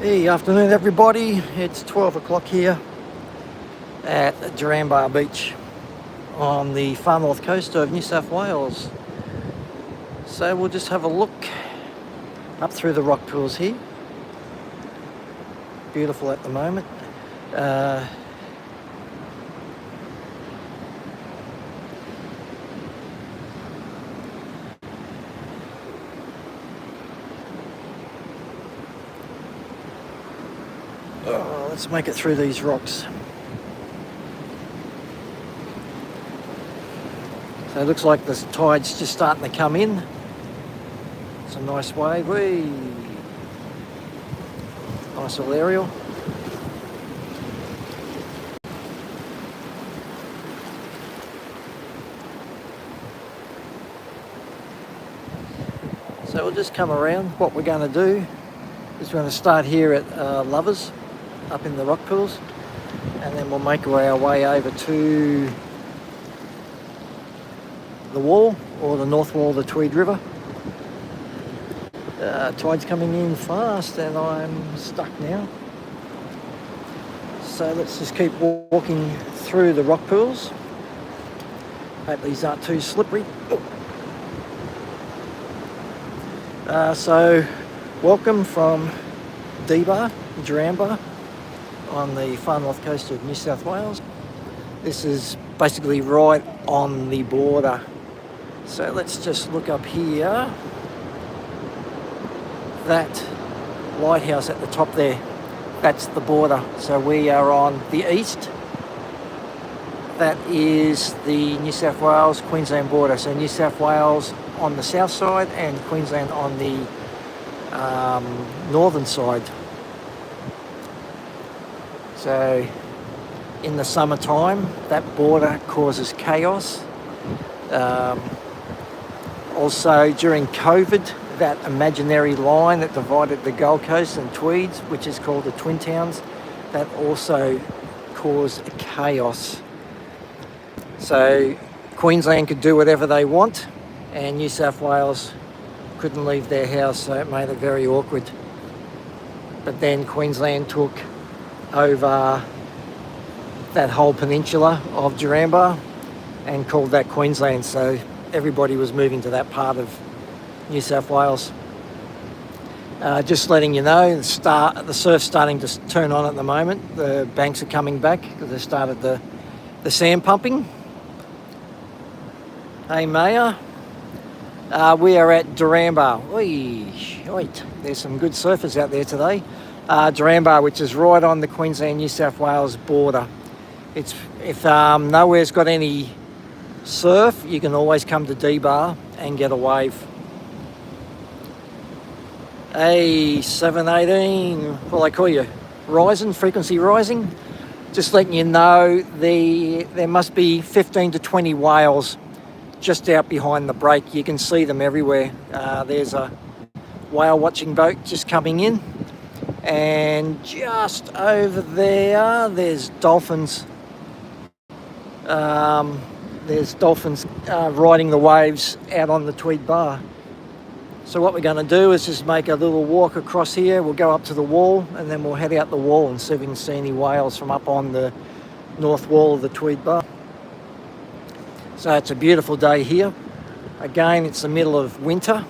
Hey, afternoon everybody. It's 12 o'clock here at Duranbah Beach on the far north coast of New South Wales. So we'll just have a look up through the rock pools here. Beautiful at the moment. Let's make it through these rocks. So it looks like the tide's just starting to come in. It's a nice wave. Whee! Nice little aerial. So we'll just come around. What we're going to do is we're going to start here at Lovers, up in the rock pools, and then we'll make our way over to the wall, or the north wall of the Tweed River. Tide's coming in fast and I'm stuck now. So let's just keep walking through the rock pools. Hope these aren't too slippery. So welcome from Dbar, Duranbah, on the far north coast of New South Wales. This is basically right on the border. So let's just look up here. That lighthouse at the top there, that's the border. So we are on the east. That is the New South Wales Queensland border. So New South Wales on the south side and Queensland on the northern side. So in the summertime, that border causes chaos. Also during COVID, that imaginary line that divided the Gold Coast and Tweeds, which is called the Twin Towns, that also caused chaos. So Queensland could do whatever they want and New South Wales couldn't leave their house, so it made it very awkward. But then Queensland took over that whole peninsula of Duranbah and called that Queensland, so everybody was moving to that part of New South Wales. Just letting you know, the surf's starting to turn on at the moment. The banks are coming back because they started the sand pumping. Hey Maya, we are at Duranbah. Wait, there's some good surfers out there today. Duranbah, which is right on the Queensland-New South Wales border. If nowhere's got any surf, you can always come to Dbar and get a wave. Hey, 718, what do I call you? Rising, frequency rising. Just letting you know, there must be 15 to 20 whales just out behind the break. You can see them everywhere. There's a whale watching boat just coming in. And just over there, there's dolphins. There's dolphins riding the waves out on the Tweed Bar. So what we're going to do is just make a little walk across here. We'll go up to the wall and then we'll head out the wall and see if we can see any whales from up on the north wall of the Tweed Bar. So it's a beautiful day here. Again, it's the middle of winter.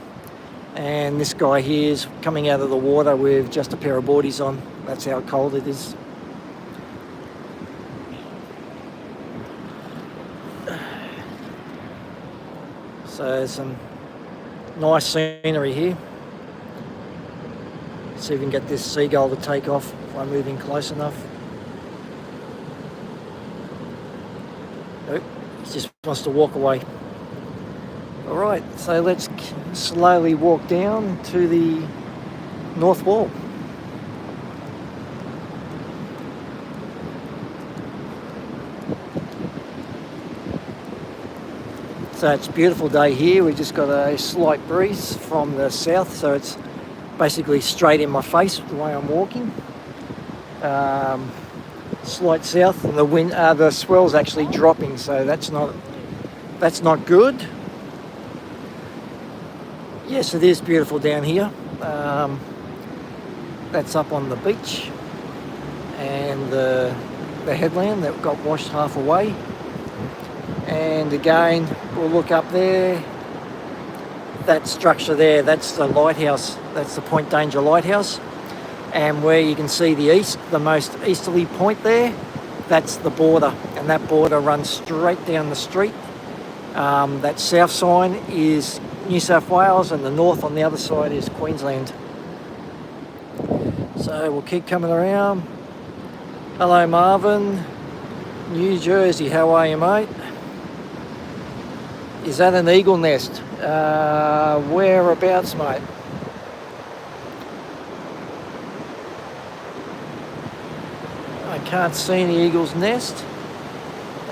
And this guy here is coming out of the water with just a pair of boardies on. That's how cold it is. So some nice scenery here. See if we can get this seagull to take off if I'm moving close enough. Nope, he just wants to walk away. Alright, so let's slowly walk down to the north wall. So it's a beautiful day here. We've just got a slight breeze from the south, so it's basically straight in my face the way I'm walking. Slight south, and the wind, the swell's actually dropping, so that's not good. Yes, it is beautiful down here. That's up on the beach, and the headland that got washed half away. And again, we'll look up there. That structure there, that's the lighthouse. That's the Point Danger Lighthouse. And where you can see the most easterly point there, that's the border. And that border runs straight down the street. That south sign is New South Wales, and the north on the other side is Queensland. So we'll keep coming around. Hello Marvin, New Jersey, how are you mate? Is that an eagle nest? Whereabouts mate? I can't see any eagle's nest.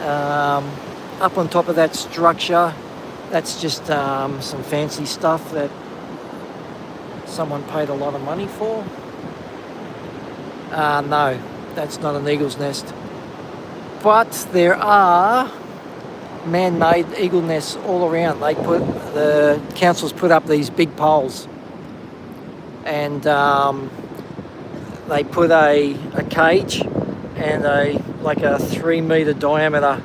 Up on top of that structure, that's just some fancy stuff that someone paid a lot of money for. No, that's not an eagle's nest. But there are man-made eagle nests all around. The councils put up these big poles, and they put a cage and a 3-metre diameter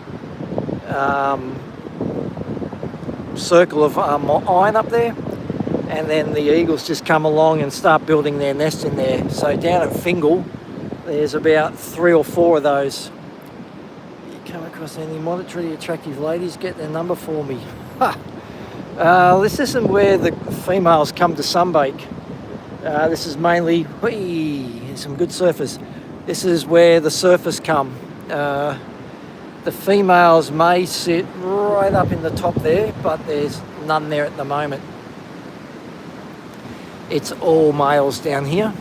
circle of iron up there, and then the eagles just come along and start building their nest in there. So down at Fingal, there's about 3 or 4 of those. You come across any moderately attractive ladies, get their number for me. This isn't where the females come to sunbake. This is mainly, some good surfers. This is where the surfers come. The females may sit right up in the top there, but there's none there at the moment. It's all males down here.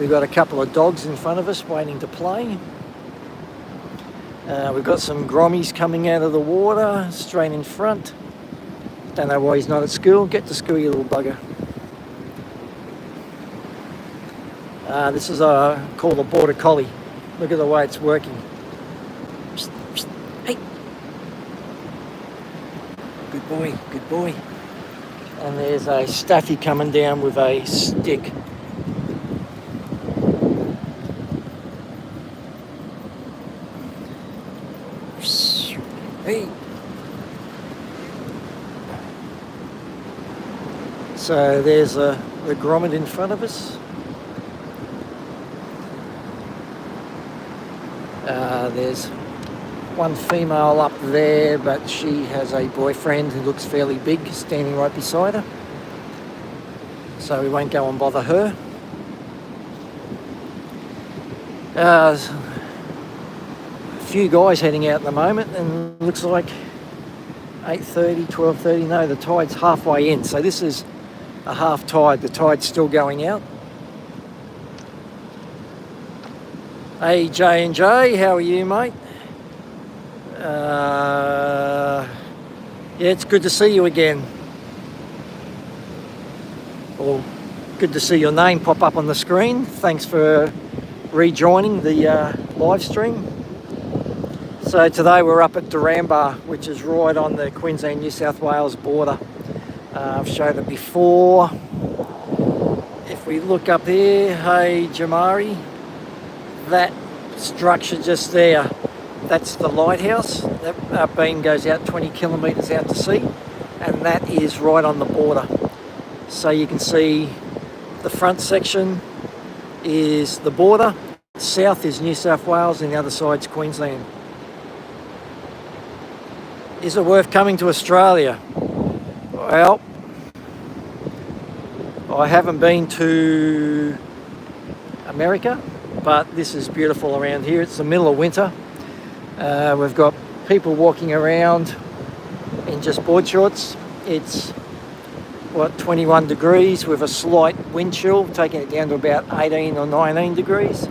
We've got a couple of dogs in front of us waiting to play. We've got some grommies coming out of the water straight in front. Don't know why he's not at school. Get to school, you little bugger. This is called a border collie. Look at the way it's working. Hey. Good boy, good boy. And there's a staffy coming down with a stick. Hey. So there's the grommet in front of us. There's one female up there, but she has a boyfriend who looks fairly big standing right beside her. So we won't go and bother her. A few guys heading out at the moment, and it looks like 8:30, 12:30. No, the tide's halfway in, so this is a half tide. The tide's still going out. Hey J&J, how are you mate? Yeah, it's good to see you again. Well, good to see your name pop up on the screen. Thanks for rejoining the live stream. So today we're up at Duranbah, which is right on the Queensland-New South Wales border. I've showed it before. If we look up here, hey Jamari, that structure just there, that's the lighthouse. That beam goes out 20 kilometres out to sea, and that is right on the border. So you can see the front section is the border, south is New South Wales, and the other side's Queensland. Is it worth coming to Australia? Well, I haven't been to America, but this is beautiful around here. It's the middle of winter. We've got people walking around in just board shorts. It's 21 degrees with a slight wind chill, taking it down to about 18 or 19 degrees.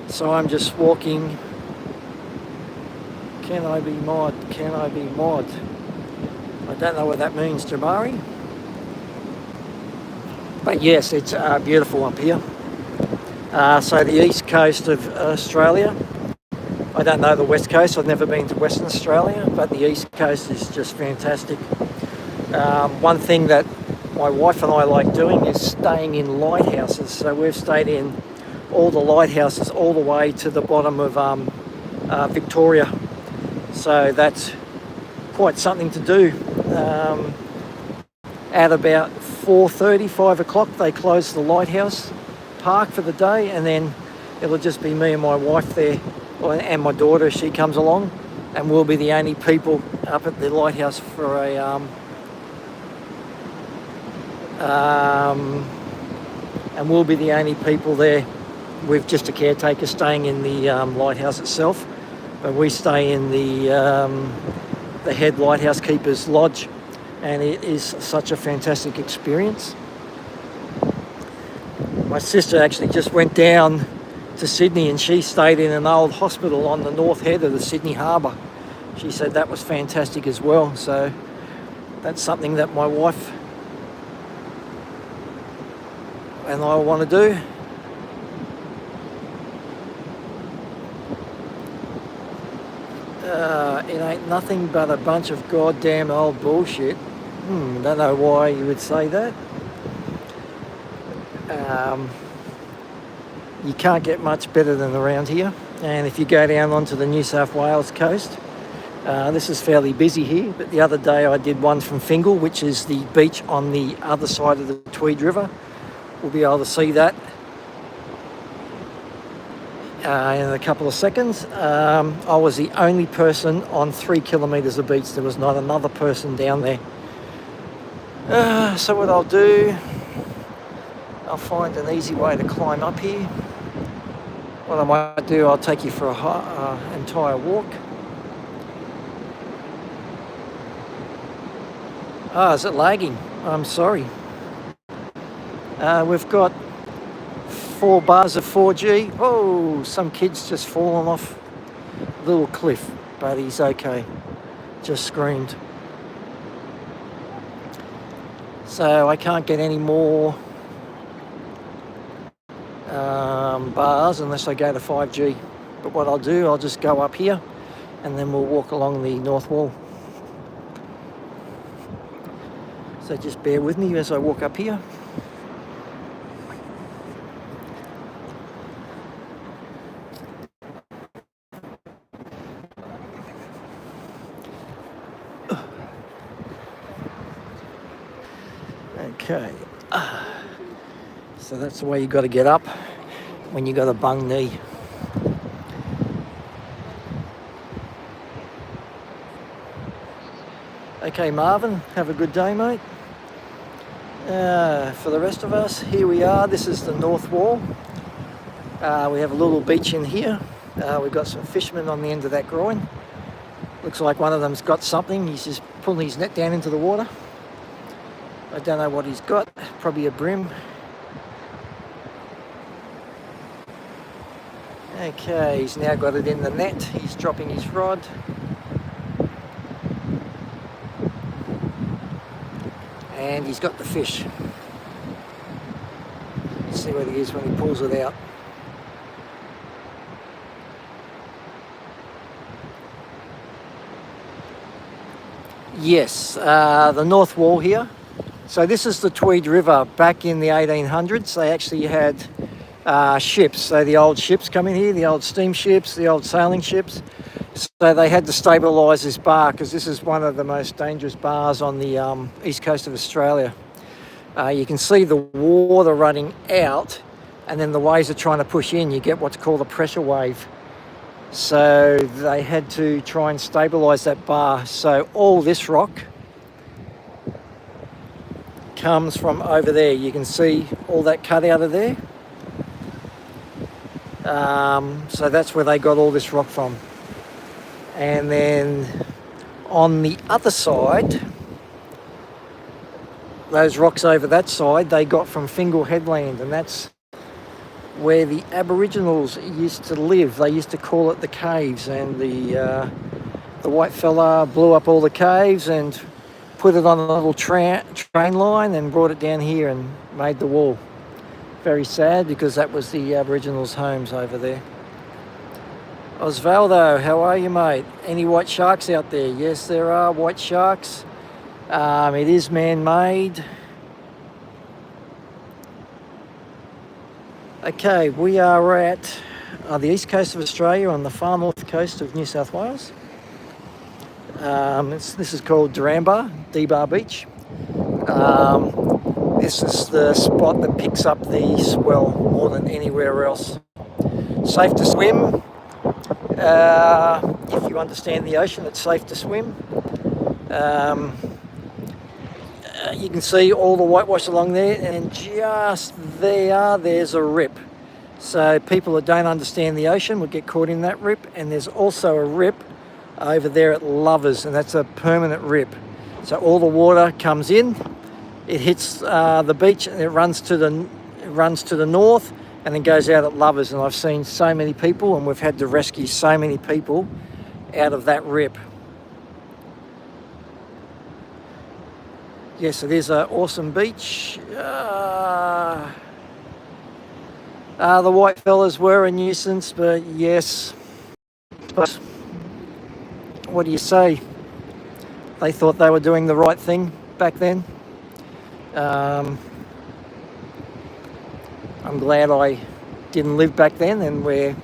So I'm just walking. Can I be mod? Can I be mod? I don't know what that means, Jamari. But yes, it's beautiful up here. So the east coast of Australia. I don't know the west coast. I've never been to Western Australia, but the east coast is just fantastic. One thing that my wife and I like doing is staying in lighthouses. So we've stayed in all the lighthouses all the way to the bottom of Victoria. So that's quite something to do. At about 4:30, 5 o'clock, they close the lighthouse park for the day, and then it'll just be me and my wife there, and my daughter as she comes along, and we'll be the only people up at the lighthouse for a and we'll be the only people there with just a caretaker staying in the lighthouse itself, but we stay in the head lighthouse keeper's lodge, and it is such a fantastic experience. My sister actually just went down to Sydney, and she stayed in an old hospital on the north head of the Sydney harbour. She said that was fantastic as well, so that's something that my wife and I want to do. It ain't nothing but a bunch of goddamn old bullshit. Don't know why you would say that. You can't get much better than around here. And if you go down onto the New South Wales coast, this is fairly busy here, but the other day I did one from Fingal, which is the beach on the other side of the Tweed River. We'll be able to see that in a couple of seconds. I was the only person on 3 kilometres of beach. There was not another person down there. So what I'll do, I'll find an easy way to climb up here. What I might do, I'll take you for a entire walk. Is it lagging? I'm sorry. We've got 4 bars of 4G. Oh, some kid's just fallen off a little cliff, but he's okay. Just screamed. So I can't get any more bars unless I go to 5G. But what I'll do, I'll just go up here and then we'll walk along the north wall. So just bear with me as I walk up here. Okay, so that's the way you got to get up when you got a bung knee. Okay, Marvin, have a good day, mate. For the rest of us, here we are. This is the north wall. We have a little beach in here. We've got some fishermen on the end of that groin. Looks like one of them's got something. He's just pulling his net down into the water. I don't know what he's got, probably a brim. Okay, he's now got it in the net. He's dropping his rod. And he's got the fish. Let's see what he is when he pulls it out. Yes, the north wall here. So this is the Tweed River. Back in the 1800s, they actually had ships. So the old ships come in here, the old steamships, the old sailing ships. So they had to stabilise this bar because this is one of the most dangerous bars on the east coast of Australia. You can see the water running out, and then the waves are trying to push in. You get what's called a pressure wave. So they had to try and stabilise that bar. So all this rock comes from over there. You can see all that cut out of there. So that's where they got all this rock from. And then on the other side, those rocks over that side, they got from Fingal Headland, and that's where the Aboriginals used to live. They used to call it the caves, and the white fella blew up all the caves and put it on a little train line and brought it down here and made the wall. Very sad, because that was the Aboriginals' homes over there. Osvaldo, how are you, mate? Any white sharks out there? Yes, there are white sharks. It is man-made. Okay, we are at the east coast of Australia on the far north coast of New South Wales. This is called Duranbah Beach. This is the spot that picks up the swell more than anywhere else. Safe to swim. If you understand the ocean, it's safe to swim. You can see all the whitewash along there, and just there's a rip. So people that don't understand the ocean would get caught in that rip. And there's also a rip over there at Lovers, and that's a permanent rip. So all the water comes in, it hits the beach, and it runs to the north, and then goes out at Lovers. And I've seen so many people, and we've had to rescue so many people out of that rip. Yes, it is an awesome beach. The white fellas were a nuisance, but yes. But what do you say? They thought they were doing the right thing back then. I'm glad I didn't live back then, and we're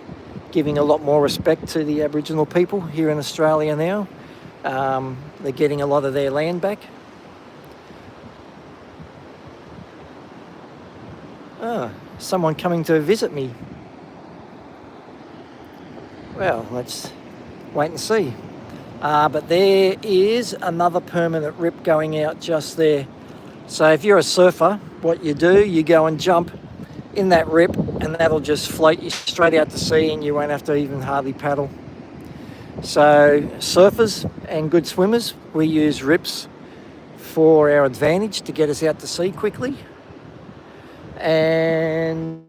giving a lot more respect to the Aboriginal people here in Australia now. They're getting a lot of their land back. Someone coming to visit me. Well, let's wait and see. But there is another permanent rip going out just there. So if you're a surfer, what you do, you go and jump in that rip, and that'll just float you straight out to sea, and you won't have to even hardly paddle. So surfers and good swimmers, we use rips for our advantage to get us out to sea quickly. And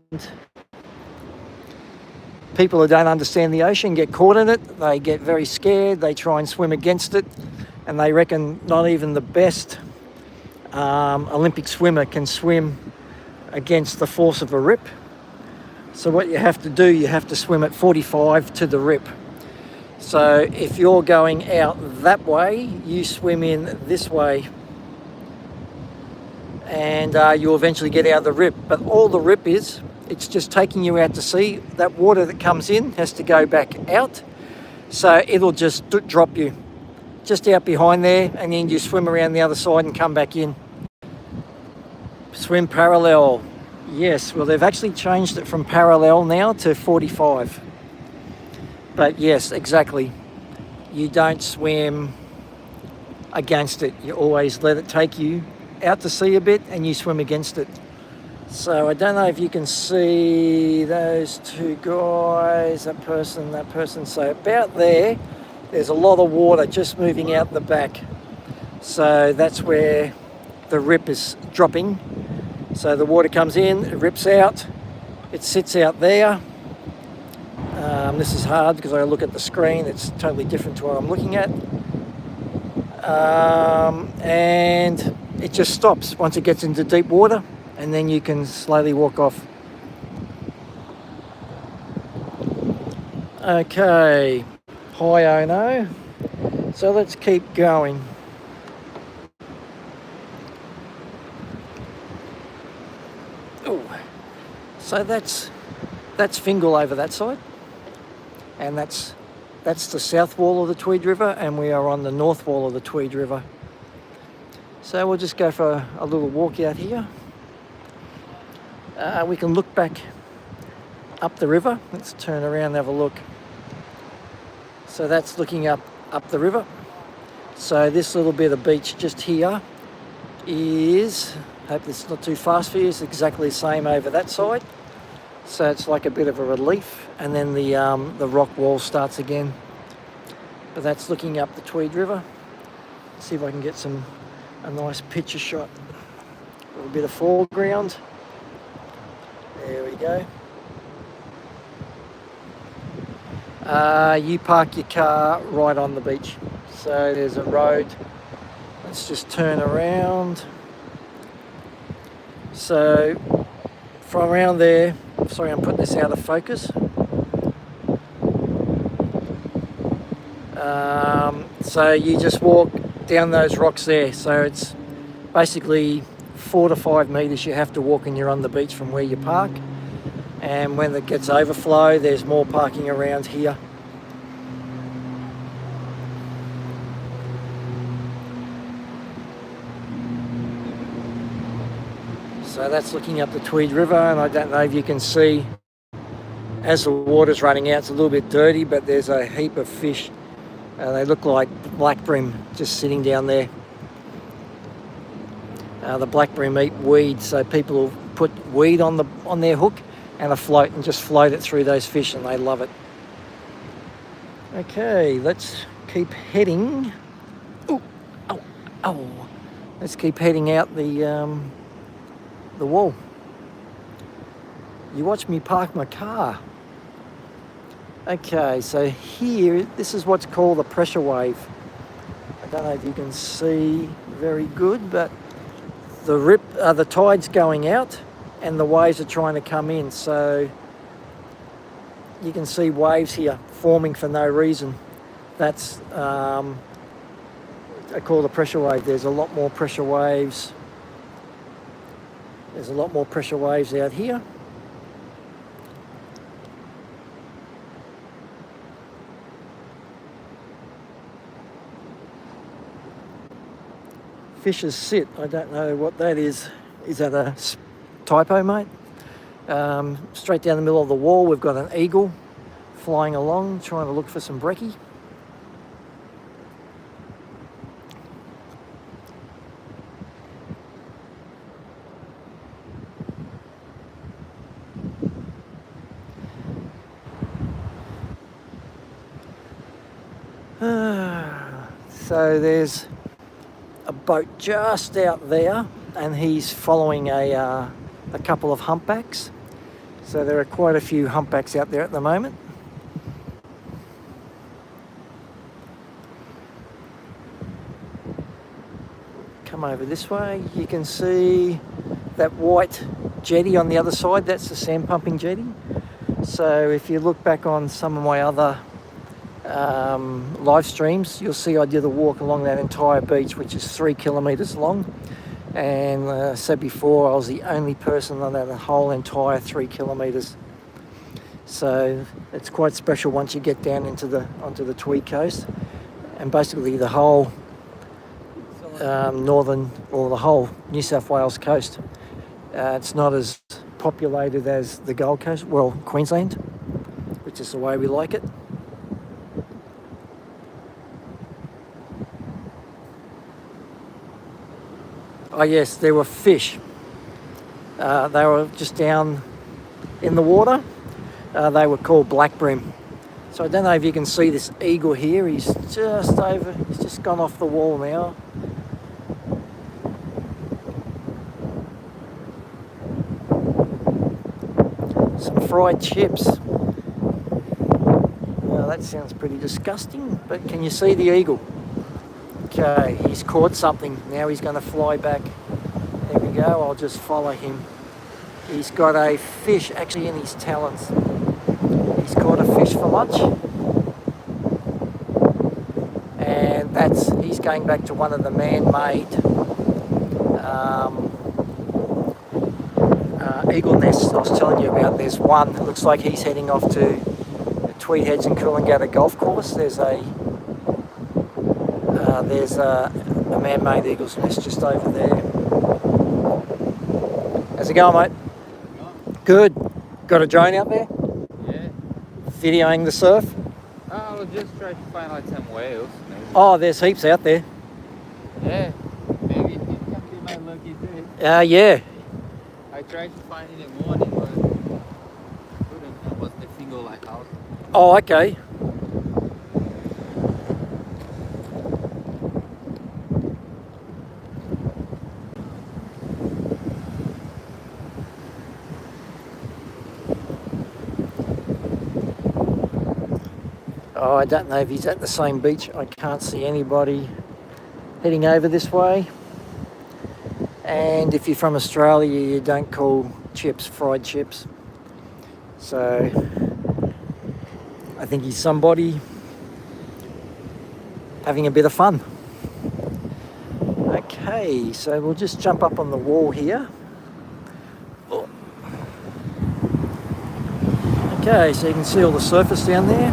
people who don't understand the ocean get caught in it. They get very scared. They try and swim against it, and they reckon not even the best Olympic swimmer can swim against the force of a rip. So what you have to do, you have to swim at 45 to the rip. So if you're going out that way, you swim in this way, and you'll eventually get out of the rip. But all the rip is, it's just taking you out to sea. That water that comes in has to go back out, so it'll just drop you just out behind there, and then you swim around the other side and come back in. Swim parallel. Yes, well, they've actually changed it from parallel now to 45. But yes, exactly. You don't swim against it. You always let it take you out to sea a bit, and you swim against it. So I don't know if you can see those two guys, that person. So about there, there's a lot of water just moving out the back. So that's where the rip is dropping. So the water comes in, it rips out, it sits out there. This is hard because I look at the screen, it's totally different to what I'm looking at. And it just stops once it gets into deep water, and then you can slowly walk off. Okay, hi Ono. So let's keep going. Ooh. So that's Fingal over that side, and that's the south wall of the Tweed River, and we are on the north wall of the Tweed River. So we'll just go for a little walk out here. We can look back up the river. Let's turn around and have a look. So that's looking up the river. So this little bit of beach just here is, hope it's not too fast for you, it's exactly the same over that side. So it's like a bit of a relief, and then the rock wall starts again. But that's looking up the Tweed River. Let's see if I can get a nice picture shot. A little bit of foreground. There we go. You park your car right on the beach. So there's a road. Let's just turn around. So from around there, sorry, I'm putting this out of focus. So you just walk down those rocks there. So it's basically 4 to 5 meters you have to walk, and you're on the beach from where you park. And when it gets overflow, there's more parking around here. So that's looking up the Tweed River, and I don't know if you can see, as the water's running out, it's a little bit dirty, but there's a heap of fish. They look like black brim just sitting down there. The black brim eat weed, so people will put weed on their hook and a float and just float it through those fish, and they love it. Okay, let's keep heading. Ooh, oh, oh. Let's keep heading out the wall. You watch me park my car. Okay, so here, this is what's called a pressure wave. I don't know if you can see very good, but the tide's going out and the waves are trying to come in. So you can see waves here forming for no reason. That's I call a pressure wave. There's a lot more pressure waves. There's a lot more pressure waves out here. Fishes sit. I don't know what that is. Is that a typo, mate? Straight down the middle of the wall, we've got an eagle flying along, trying to look for some brekkie. So there's a boat just out there, and he's following a couple of humpbacks. So there are quite a few humpbacks out there at the moment. Come over this way. You can see that white jetty on the other side. That's the sand pumping jetty. So if you look back on some of my other live streams, you'll see I did a walk along that entire beach, which is 3 kilometres long. And I said before, I was the only person on that whole entire 3 kilometres. So it's quite special once you get down onto the Tweed coast, and basically the whole northern, or the whole New South Wales coast. It's not as populated as the Gold Coast, well, Queensland, which is the way we like it. Oh yes, there were fish. They were just down in the water. They were called black brim. So I don't know if you can see this eagle here. He's just gone off the wall now. Some fried chips. Well, that sounds pretty disgusting, but can you see the eagle? Okay, he's caught something. Now he's going to fly back. There we go, I'll just follow him. He's got a fish actually in his talons. He's caught a fish for lunch. And he's going back to one of the man-made eagle nests I was telling you about. There's one that looks like he's heading off to the Tweed Heads and Coolangatta golf course. There's a man-made eagle's nest just over there. How's it going, mate? Good. Got a drone out there? Yeah. Videoing the surf? I'll just try to find like some whales. Maybe. Oh, there's heaps out there. Yeah. Maybe it can be my lucky day. Yeah. I tried to find in the morning, but couldn't. It was the single lighthouse. Oh, okay. Oh, I don't know if he's at the same beach. I can't see anybody heading over this way. And if you're from Australia, you don't call chips fried chips. So I think he's somebody having a bit of fun. Okay, so we'll just jump up on the wall here. Okay, so you can see all the surface down there.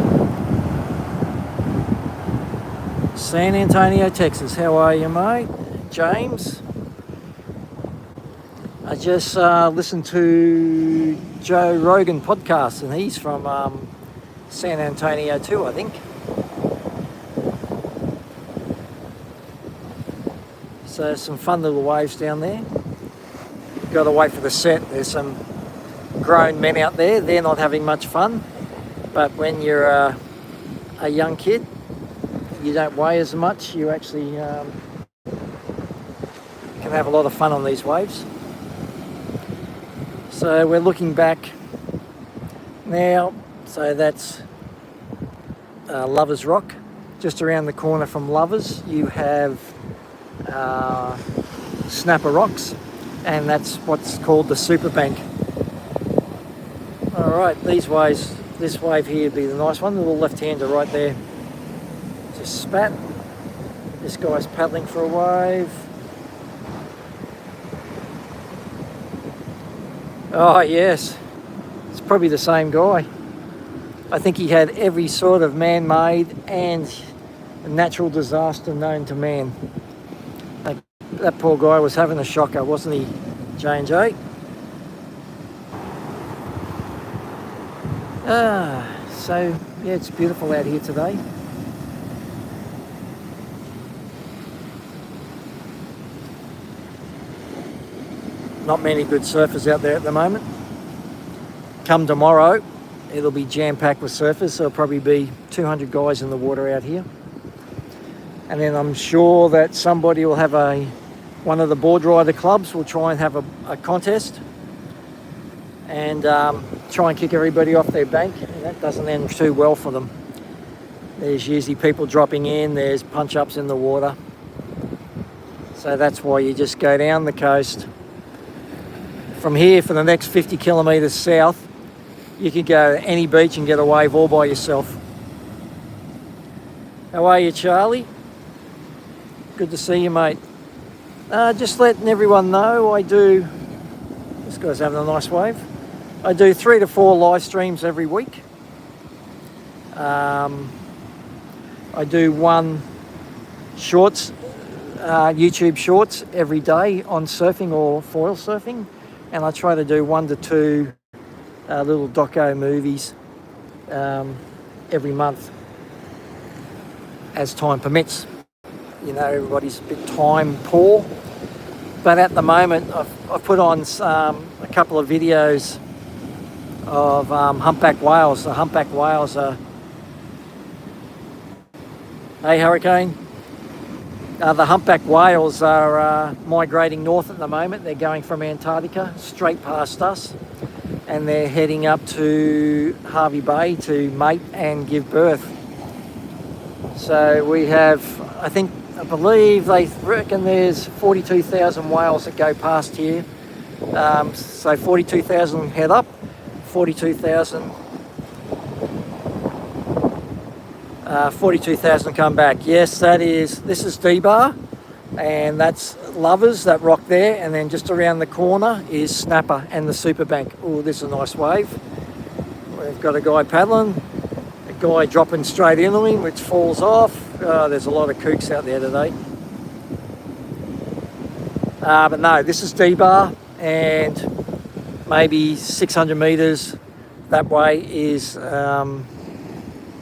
San Antonio, Texas. How are you, mate? James? I just listened to Joe Rogan podcast, and he's from San Antonio too, I think. So some fun little waves down there. Got to wait for the set. There's some grown men out there. They're not having much fun. But when you're a young kid, you don't weigh as much. You actually can have a lot of fun on these waves. So we're looking back now. So that's Lovers Rock. Just around the corner from Lovers, you have Snapper Rocks, and that's what's called the Super Bank. All right, these waves, this wave here would be the nice one, the little left-hander right there. Just spat. This guy's paddling for a wave. Oh yes, it's probably the same guy. I think he had every sort of man-made and natural disaster known to man. That poor guy was having a shocker, wasn't he, J&J? So yeah, it's beautiful out here today. Not many good surfers out there at the moment. Come tomorrow, it'll be jam-packed with surfers. There'll probably be 200 guys in the water out here. And then I'm sure that somebody will have one of the board rider clubs will try and have a contest and try and kick everybody off their bank. And that doesn't end too well for them. There's usually people dropping in, there's punch-ups in the water. So that's why you just go down the coast. From here, for the next 50 kilometres south, you could go to any beach and get a wave all by yourself. How are you, Charlie? Good to see you, mate. Just letting everyone know, this guy's having a nice wave. I do 3 to 4 live streams every week. I do one shorts, YouTube shorts every day on surfing or foil surfing. And I try to do 1 to 2 little doco movies every month as time permits. You know, everybody's a bit time poor. But at the moment, I've put on a couple of videos of humpback whales. The humpback whales are... Hey, Hurricane. The humpback whales are migrating north at the moment. They're going from Antarctica straight past us, and they're heading up to Hervey Bay to mate and give birth. So we have, I believe they reckon there's 42,000 whales that go past here. So 42,000 head up, 42,000 come back. Yes, this is Dbar, and that's Lovers, that rock there, and then just around the corner is Snapper and the Super Bank. Oh, this is a nice wave. We've got a guy paddling, a guy dropping straight into him, which falls off. There's a lot of kooks out there today. But no, this is Dbar, and maybe 600 metres that way is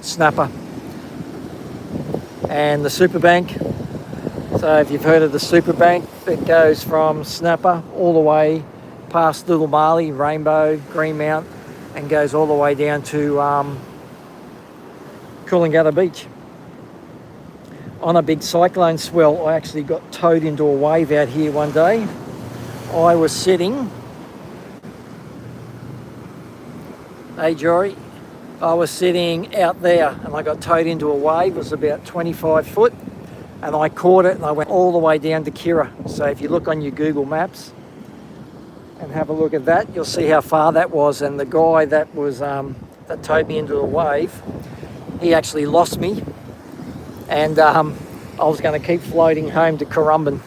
Snapper. And the Super Bank, so if you've heard of the Super Bank, it goes from Snapper all the way past Little Marley, Rainbow, Greenmount, and goes all the way down to Coolangatta Beach. On a big cyclone swell, I actually got towed into a wave out here one day. I was sitting, hey Jory, I was sitting out there and I got towed into a wave. It was about 25 foot, and I caught it and I went all the way down to Kira. So if you look on your Google Maps and have a look at that, you'll see how far that was. And the guy that was that towed me into the wave, he actually lost me, and I was going to keep floating home to Currumbin.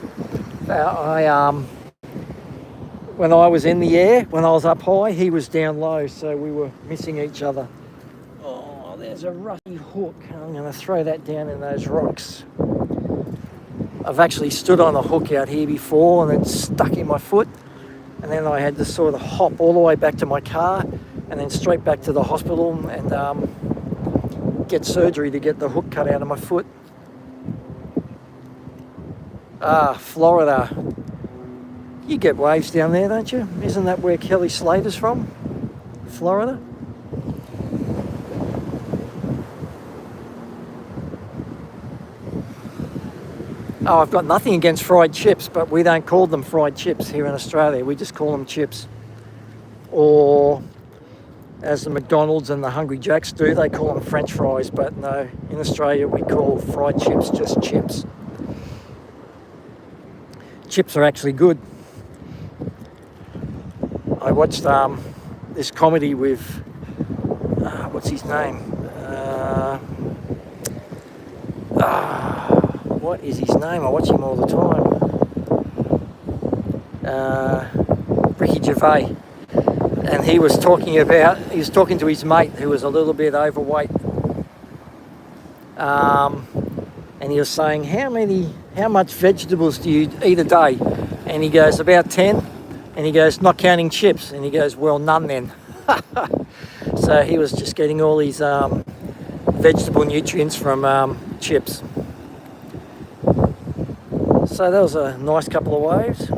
when I was in the air, when I was up high, he was down low, so we were missing each other. Oh, there's a rusty hook. I'm going to throw that down in those rocks. I've actually stood on a hook out here before and it's stuck in my foot, and then I had to sort of hop all the way back to my car and then straight back to the hospital and get surgery to get the hook cut out of my foot. Florida. You get waves down there, don't you? Isn't that where Kelly Slater's from? Florida? Oh, I've got nothing against fried chips, but we don't call them fried chips here in Australia. We just call them chips. Or, as the McDonald's and the Hungry Jacks do, they call them French fries. But no, in Australia we call fried chips just chips. Chips are actually good. I watched this comedy with, what's his name? What is his name? I watch him all the time. Ricky Gervais. And he was talking to his mate who was a little bit overweight. And he was saying, how much vegetables do you eat a day? And he goes, about 10. And he goes, not counting chips. And he goes, well, none then. So he was just getting all his vegetable nutrients from chips. So that was a nice couple of waves.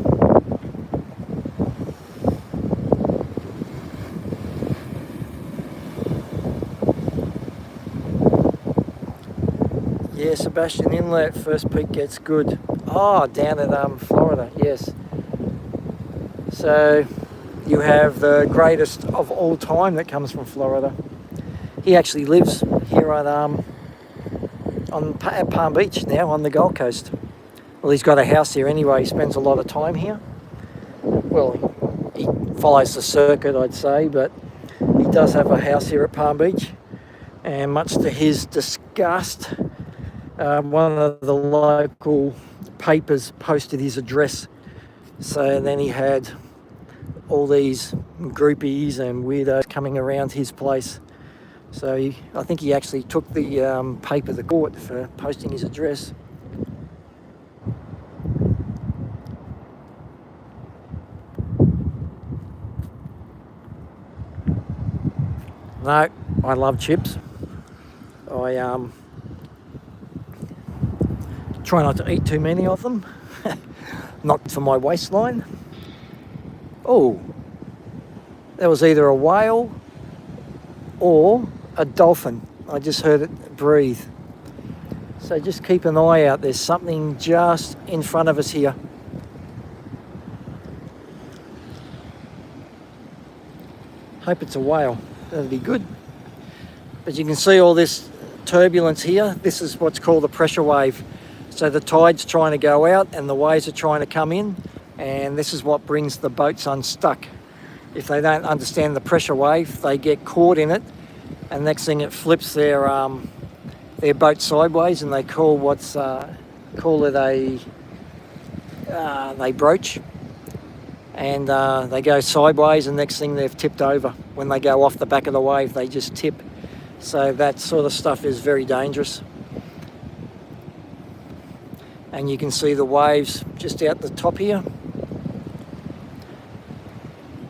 Yeah, Sebastian Inlet, first peak gets good. Oh, down at Florida, yes. So you have the greatest of all time that comes from Florida. He actually lives here at Palm Beach now on the Gold Coast. Well, he's got a house here anyway. He spends a lot of time here. Well, he follows the circuit, I'd say, but he does have a house here at Palm Beach. And much to his disgust, one of the local papers posted his address. So then he had all these groupies and weirdos coming around his place. So I think he actually took the paper to court for posting his address. No, I love chips. I try not to eat too many of them. Not for my waistline. Oh, that was either a whale or a dolphin. I just heard it breathe. So just keep an eye out. There's something just in front of us here. Hope it's a whale. That'd be good. But you can see all this turbulence here. This is what's called a pressure wave. So the tide's trying to go out and the waves are trying to come in, and this is what brings the boats unstuck. If they don't understand the pressure wave, they get caught in it, and next thing it flips their boat sideways, and they call it a broach, and they go sideways, and next thing they've tipped over. When they go off the back of the wave, they just tip. So that sort of stuff is very dangerous. And you can see the waves just out the top here.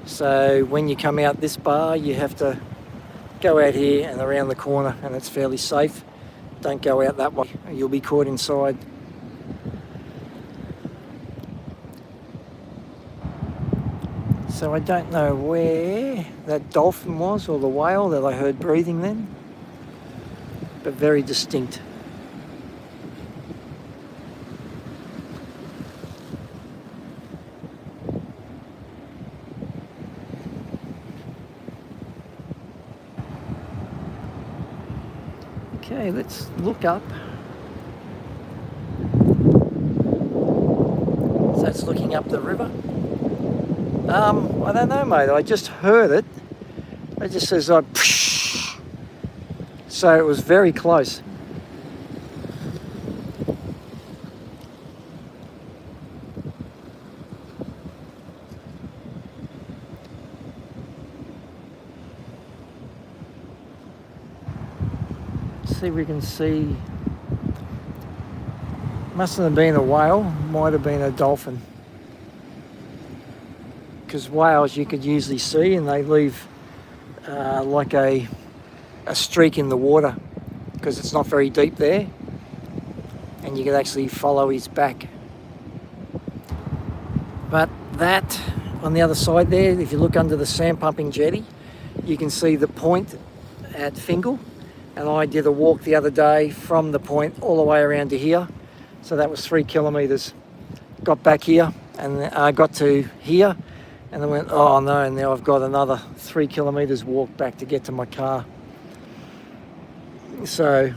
So when you come out this bar, you have to go out here and around the corner, and it's fairly safe. Don't go out that way, you'll be caught inside. So I don't know where that dolphin was or the whale that I heard breathing then, but very distinct. Okay, let's look up. So that's looking up the river. I don't know, mate. I just heard it. It just says, so it was very close. See if we can see. Mustn't have been a whale, might have been a dolphin. Because whales you could usually see, and they leave like a streak in the water because it's not very deep there, and you can actually follow his back. But that on the other side there, if you look under the sand pumping jetty, you can see the point at Fingal, and I did a walk the other day from the point all the way around to here, so that was 3 kilometres. Got back here and I got to here and I went, oh no, and now I've got another 3 kilometres walk back to get to my car. So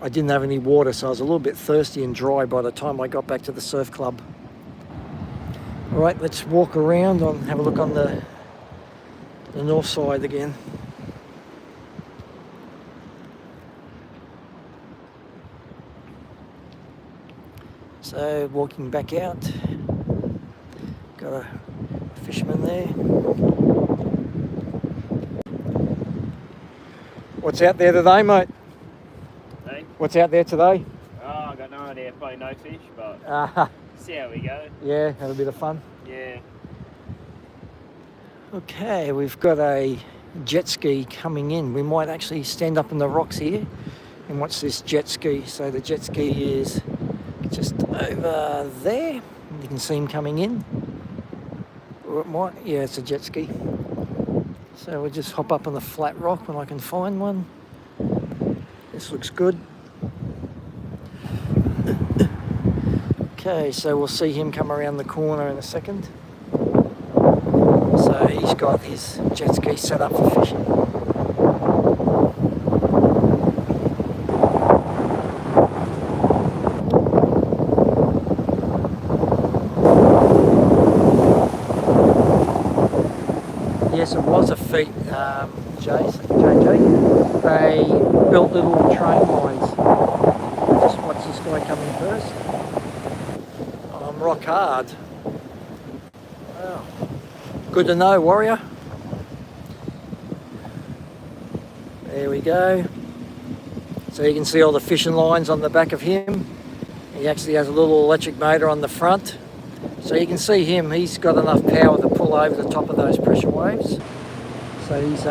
I didn't have any water, so I was a little bit thirsty and dry by the time I got back to the surf club. All right, let's walk around and have a look on the north side again. So walking back out, got a fisherman there. What's out there today, mate? Hey? What's out there today? Oh, I got no idea. Probably no fish, but see how we go. Yeah, have a bit of fun. Yeah. Okay, we've got a jet ski coming in. We might actually stand up in the rocks here and watch this jet ski. So the jet ski is just over there. You can see him coming in. Or it might, yeah, it's a jet ski. So we'll just hop up on the flat rock when I can find one. This looks good. Okay, so we'll see him come around the corner in a second. So he's got his jet ski set up for fishing. Yes, it was a feat, JJ. They built little train lines. Just watch this guy coming first. I'm rock hard. Wow. Good to know, warrior. There we go. So you can see all the fishing lines on the back of him. He actually has a little electric motor on the front. So you can see him, he's got enough power to pull over the top of those pressure waves. So he's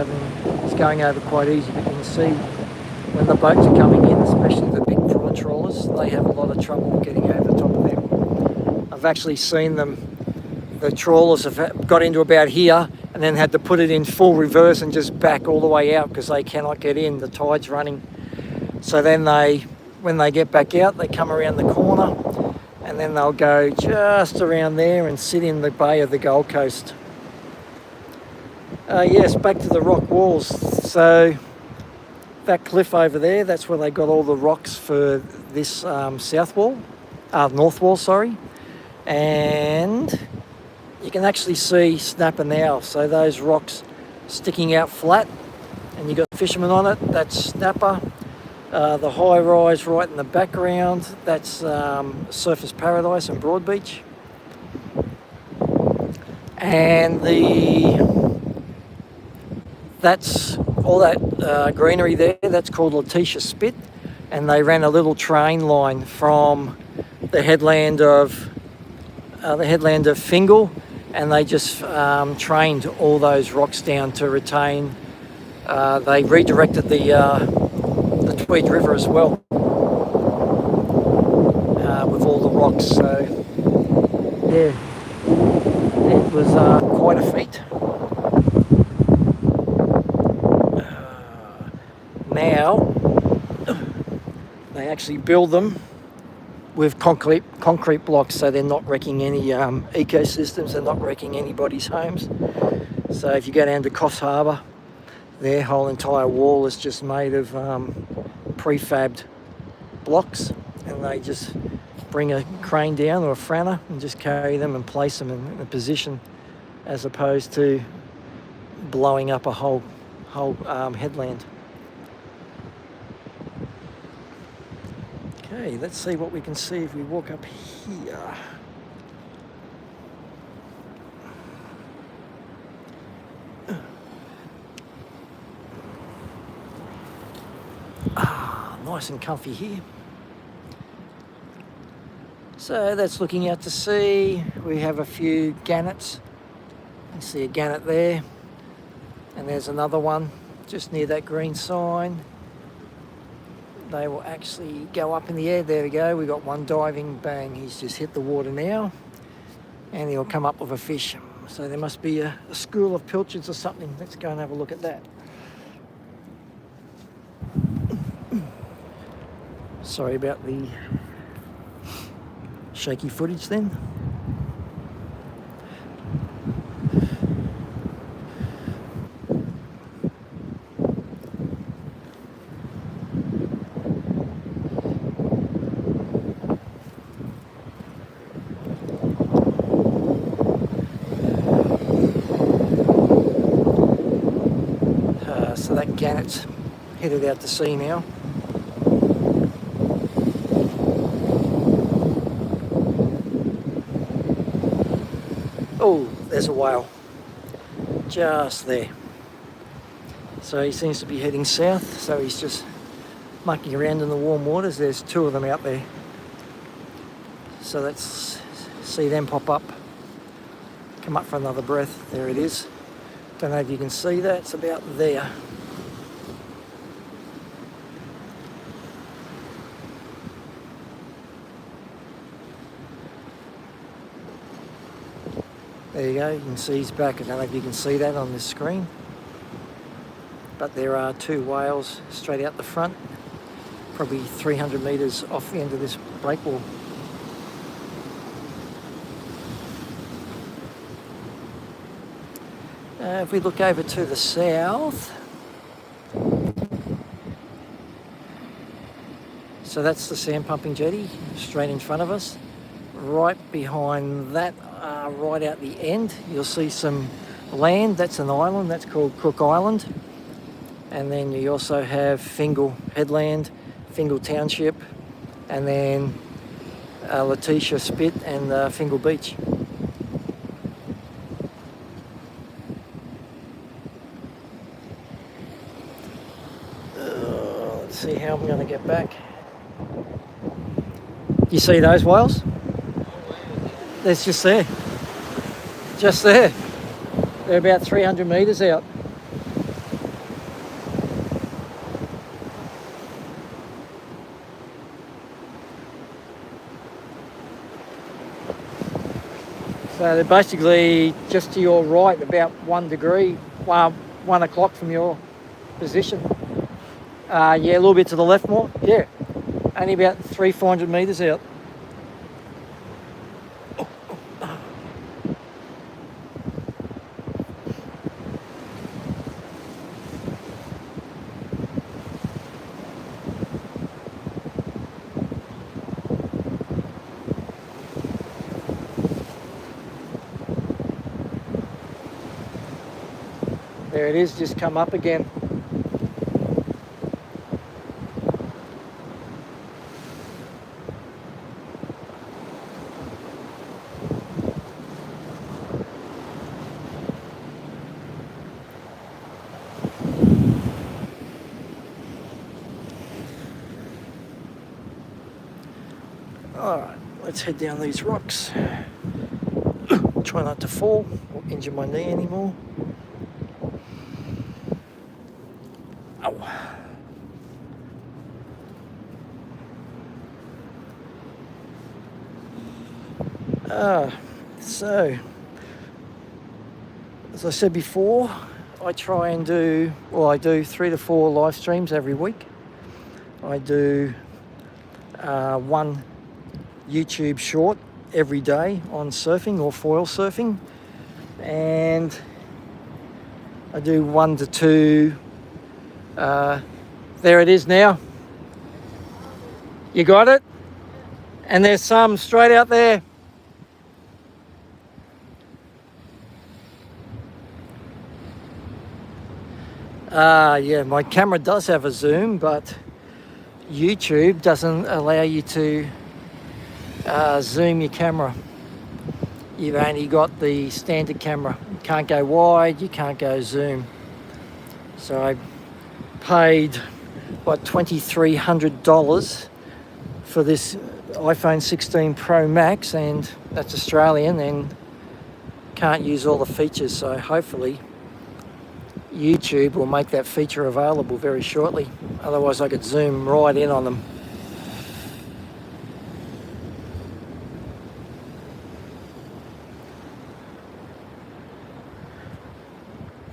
going over quite easy, but you can see when the boats are coming in, especially the big prawn trawlers, they have a lot of trouble getting over the top of them. I've actually seen them, the trawlers have got into about here and then had to put it in full reverse and just back all the way out because they cannot get in, the tide's running. So then when they get back out, they come around the corner and then they'll go just around there and sit in the bay of the Gold Coast. Yes, back to the rock walls. So that cliff over there, that's where they got all the rocks for this north wall, sorry. And you can actually see snapper now. So those rocks sticking out flat and you got fishermen on it, that's snapper. The high rise right in the background, that's Surfers Paradise and Broad Beach. And that's all that greenery there, that's called Letitia Spit. And they ran a little train line from the headland of Fingal, and they just trained all those rocks down to retain. They redirected the Tweed River as well with all the rocks. So yeah, it was quite a feat. Now they actually build them with concrete blocks, so they're not wrecking any ecosystems, they're not wrecking anybody's homes. So if you go down to Coffs Harbour, their whole entire wall is just made of prefabbed blocks, and they just bring a crane down or a franner and just carry them and place them in a position, as opposed to blowing up a whole headland. Okay, let's see what we can see if we walk up here. nice and comfy here. So that's looking out to sea. We have a few gannets. You can see a gannet there. And there's another one just near that green sign. They will actually go up in the air. There we go. We got one diving. Bang. He's just hit the water now. And he'll come up with a fish. So there must be a school of pilchards or something. Let's go and have a look at that. Sorry about the shaky footage then. So that gannet's headed out to sea now. Oh, there's a whale just there. So he seems to be heading south, so he's just mucking around in the warm waters. There's two of them out there. So let's see them pop up. Come up for another breath. There it is. Don't know if you can see that. It's about there. There you go, you can see he's back. I don't know if you can see that on this screen. But there are two whales straight out the front, probably 300 metres off the end of this breakwall. If we look over to the south, so that's the sand pumping jetty straight in front of us. Right behind that, right out the end, you'll see some land. That's an island, that's called Cook Island. And then you also have Fingal Headland, Fingal Township, and then Letitia Spit and Fingal Beach. Let's see how I'm going to get back. You see those whales? That's just there. Just there. They're about 300 metres out. So they're basically just to your right, about 1 degree, 1 o'clock from your position. Yeah, a little bit to the left more. Yeah, only about 400 metres out. There it is, just come up again. Alright, let's head down these rocks. Try not to fall or injure my knee anymore. So, as I said before, I try and do, well, I do 3 to 4 live streams every week. I do one YouTube short every day on surfing or foil surfing, and I do 1 to 2. There it is now. You got it? And there's some straight out there. Yeah, my camera does have a zoom, but YouTube doesn't allow you to zoom your camera. You've only got the standard camera. You can't go wide, you can't go zoom. So I paid what, $2,300 for this iPhone 16 Pro Max, and that's Australian, and can't use all the features. So hopefully YouTube will make that feature available very shortly. Otherwise I could zoom right in on them.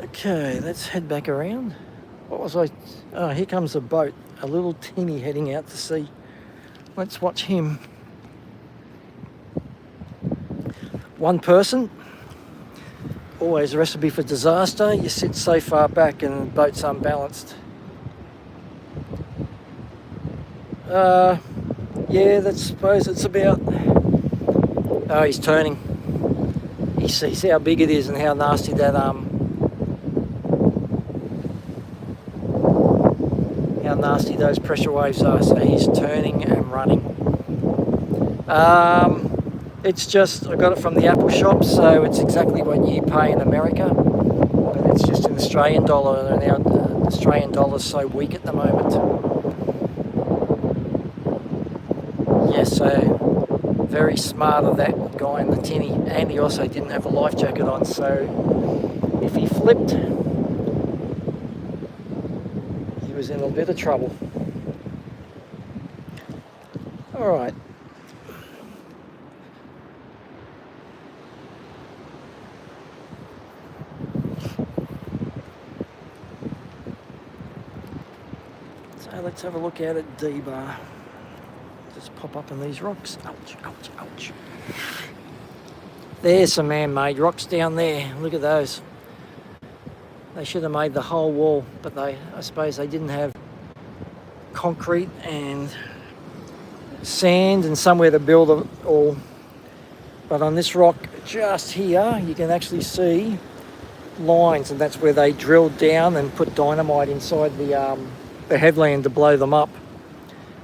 Okay, let's head back around. What was I? Oh, here comes a boat. A little tinny heading out to sea. Let's watch him. One person. Always a recipe for disaster. You sit so far back and the boat's unbalanced. Yeah, I suppose it's about... Oh, he's turning. He sees how big it is and how nasty that how nasty those pressure waves are. So he's turning and running. It's just, I got it from the Apple shop, so it's exactly what you pay in America, but it's just an Australian dollar, and our Australian dollar's so weak at the moment. Yes, so very smart of that guy in the tinny, and he also didn't have a life jacket on, so if he flipped, he was in a bit of trouble. All right. Let's have a look out at Dbar. Just pop up in these rocks. Ouch, ouch, ouch. There's some man-made rocks down there. Look at those. They should have made the whole wall, but I suppose they didn't have concrete and sand and somewhere to build it all. But on this rock just here, you can actually see lines, and that's where they drilled down and put dynamite inside the headland to blow them up.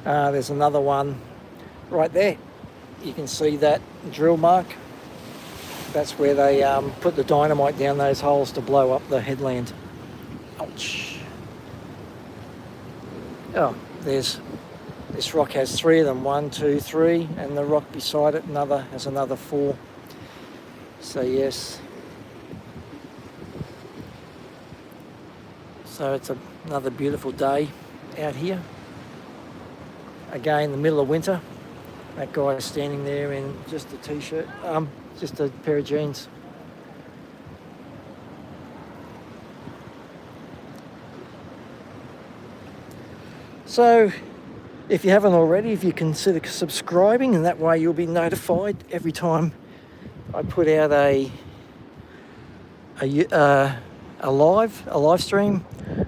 There's another one right there. You can see that drill mark. That's where they put the dynamite down those holes to blow up the headland. Ouch. Oh, this rock has 3 of them. 1, 2, 3, and the rock beside it has another 4. So yes. So it's another beautiful day out here. Again, in the middle of winter. That guy is standing there in just a t-shirt, just a pair of jeans. So, if you haven't already, if you consider subscribing, and that way you'll be notified every time I put out a live stream,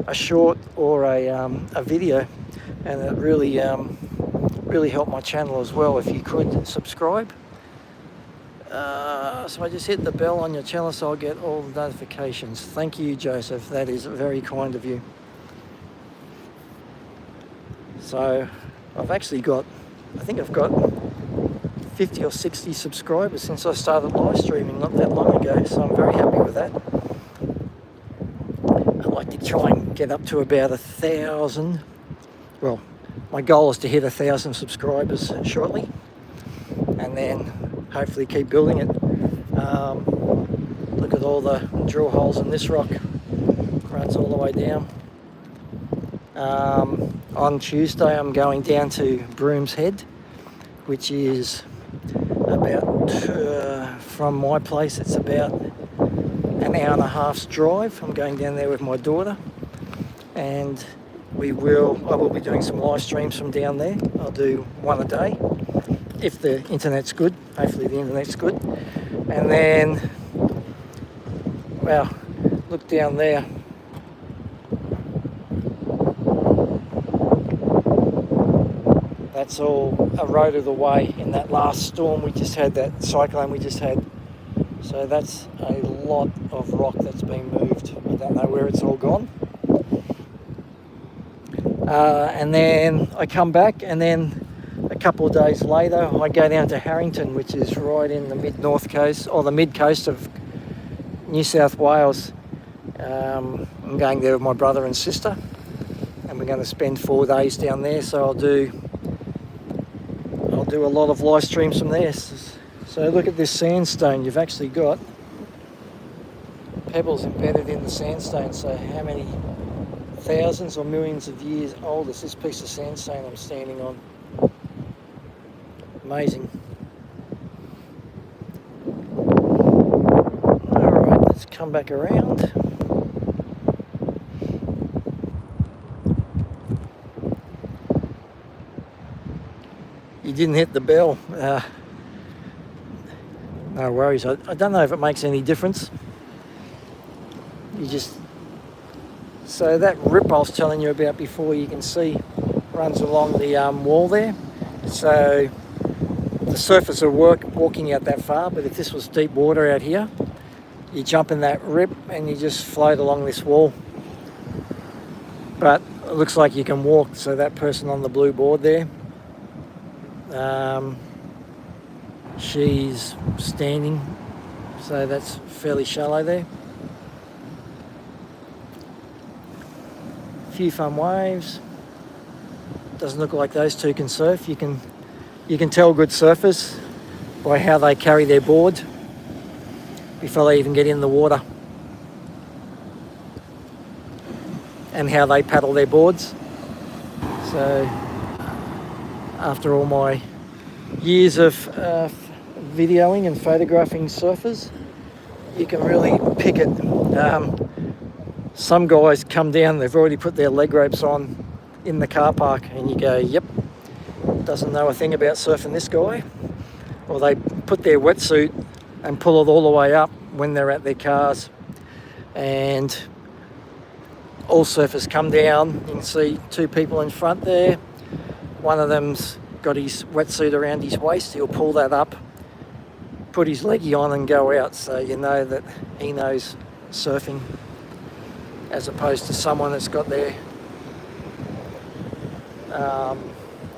a short, or a video, and it really helped my channel as well if you could subscribe. So I just hit the bell on your channel so I'll get all the notifications. Thank you, Joseph. That is very kind of you. So I've actually got, I think I've got 50 or 60 subscribers since I started live streaming not that long ago, so I'm very happy with that. I'd like to try and get up to about 1,000. Well, my goal is to hit 1,000 subscribers shortly, and then hopefully keep building it. Look at all the drill holes in this rock. Runs all the way down. On Tuesday I'm going down to Broom's Head, which is about, from my place, it's about an hour and a half's drive. I'm going down there with my daughter, and I will be doing some live streams from down there. I'll do one a day, if the internet's good. Hopefully the internet's good. And then, well, look down there. That's all eroded away in that last storm we just had, that cyclone we just had. So that's a lot of rock that's been moved. I don't know where it's all gone. And then I come back, and then a couple of days later I go down to Harrington, which is right in the mid-north coast, or the mid-coast of New South Wales. I'm going there with my brother and sister, and we're going to spend 4 days down there, so I'll do a lot of live streams from there. So look at this sandstone. You've actually got pebbles embedded in the sandstone. So how many thousands or millions of years old is this piece of sandstone I'm standing on? Amazing. Alright, let's come back around. You didn't hit the bell. No worries. I don't know if it makes any difference. So that rip I was telling you about before, you can see runs along the wall there. So the surfers are walking out that far, but if this was deep water out here, you jump in that rip and you just float along this wall. But it looks like you can walk. So that person on the blue board there, she's standing, so that's fairly shallow there. Few fun waves. Doesn't look like those two can surf. You can tell good surfers by how they carry their board before they even get in the water, and how they paddle their boards. So after all my years of videoing and photographing surfers, you can really pick it. Some guys come down, they've already put their leg ropes on in the car park, and you go, yep, doesn't know a thing about surfing, this guy. Or they put their wetsuit and pull it all the way up when they're at their cars. And all surfers come down. You can see two people in front there. One of them's got his wetsuit around his waist. He'll pull that up, put his leggy on and go out, so you know that he knows surfing, as opposed to someone that's got their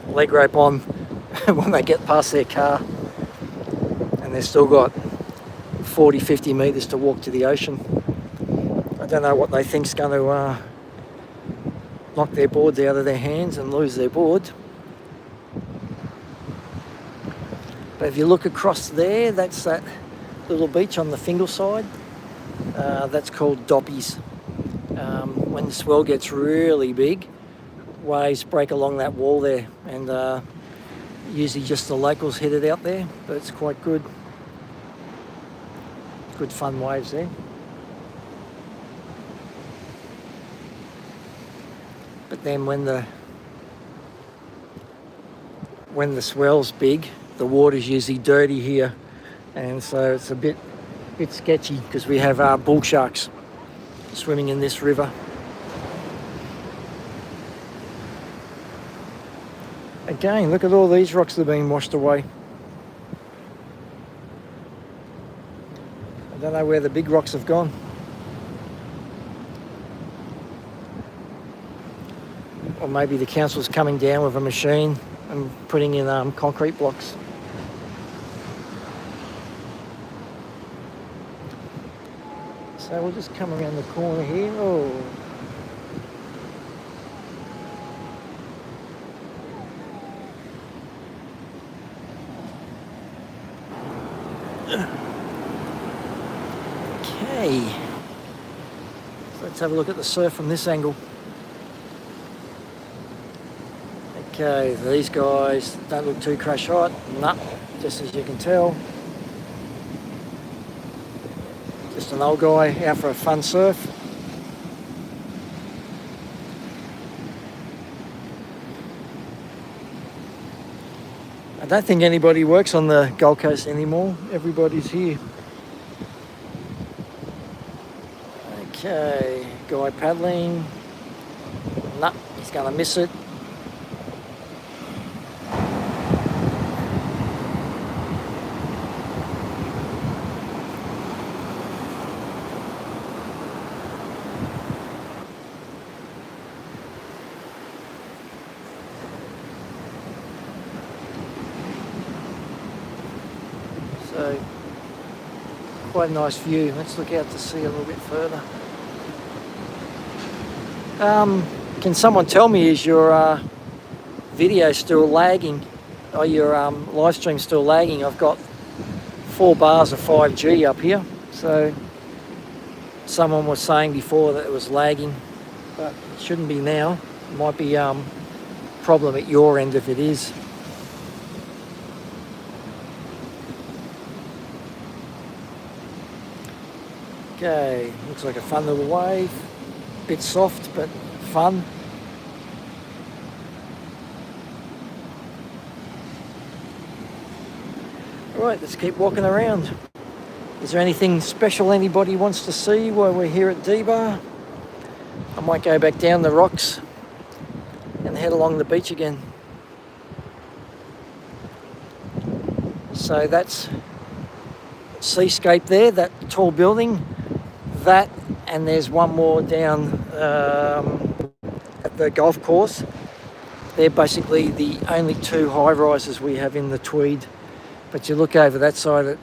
leg rope on when they get past their car and they've still got 40-50 metres to walk to the ocean. I don't know what they think's going to knock their boards out of their hands and lose their board. But if you look across there, that's that little beach on the Fingal side. That's called Dobbies. When the swell gets really big, waves break along that wall there, and usually just the locals hit it out there, but it's quite good. Good fun waves there. But then when the swell's big, the water's usually dirty here, and so it's a bit sketchy, because we have bull sharks swimming in this river. Again, look at all these rocks that are being washed away. I don't know where the big rocks have gone. Or maybe the council's coming down with a machine and putting in concrete blocks. So we'll just come around the corner here. Oh. Okay. So let's have a look at the surf from this angle. Okay, these guys don't look too crash hot. Nah, just as you can tell. Just an old guy out for a fun surf. I don't think anybody works on the Gold Coast anymore. Everybody's here. Okay, guy paddling. Nah, he's gonna miss it. So, quite a nice view. Let's look out to sea a little bit further. Can someone tell me, is your video still lagging? Or your live stream still lagging? I've got 4 bars of 5G up here. So someone was saying before that it was lagging, but it shouldn't be now. It might be problem at your end if it is. Okay, looks like a fun little wave. Bit soft, but fun. Alright, let's keep walking around. Is there anything special anybody wants to see while we're here at Dbar? I might go back down the rocks and head along the beach again. So that's seascape there, that tall building. That, and there's one more down at the golf course. They're basically the only 2 high-rises we have in the Tweed. But you look over that side